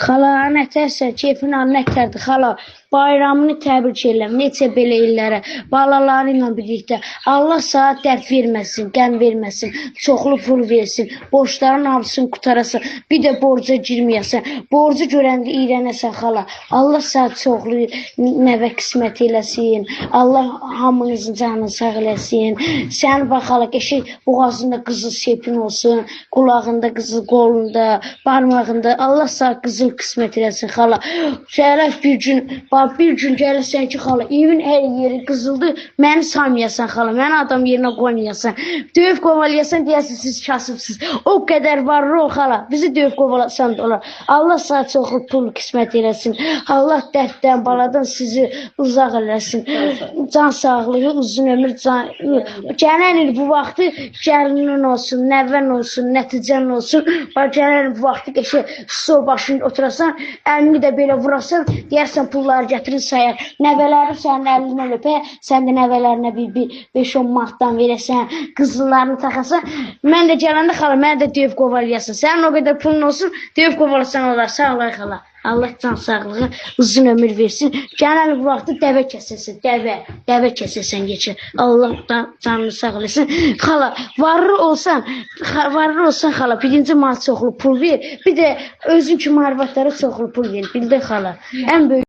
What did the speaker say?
Xala, nətərsə, keyfin nətərdir, xala. Bayramını təbrik edirəm, neçə belə illərə, balaları ilə birlikdə. Allah sənə dərd verməsin, qəm verməsin, çoxlu pul versin, borçların hamısını qutarasan, bir də borca girməyəsən, borcu görəndə iyrənəsən, xala. Allah sənə çoxlu nəvə qismət eləsin, Allah hamınızın canını sağ eləsin. Sən bax, xala, qəşək boğazında qızıl sepin olsun, qulağında qızıl, qolunda, barmağında. Allah sənə qızıl qismət eləsin, xala. Şərəf bir gün gəlirsən ki, xala, evin hər yeri qızıldır, məni saymayasan, xala, məni adam yerinə qoymayasan, döyüb qovalayasan, deyəsin, siz kasıbsınız. O qədər var, xala, bizi döyüb qovalasan da olar. Allah sənə çoxlu pul qismət eləsin. Allah dərddən, baladan sizi uzaq eləsin. Can sağlığı, uzun ömür, gələn il bu vaxtı gəlinin olsun, nəvən olsun, nəticən olsun. Gələn il bu vaxtı qəşək stol başında oturasan, əlini də belə vurasan, deyərsən pulları gətirin sayar. Nəvələrin sənin əlindən öpə, sən də nəvələrinə bir 5-10 manatdan verəsən, qızıllarını taxasan. Mən də gələndə, xala, mən də döyüb qovalayasın. Sənin o qədər pulun olsun, döyüb qovalasan olar. Sağ olay, xala. Allah can sağlığı, uzun ömür versin. Gələn bu vaxtı dəvə kəsəsən, dəvə kəsəsən geçir. Allah da canını sağ eləsin. Xala, varlı olsan, xala, birinci mal çoxlu pul ver. Bir də özün kimi arvadlara çoxlu pul ver. Bildin, xala. Ən böyük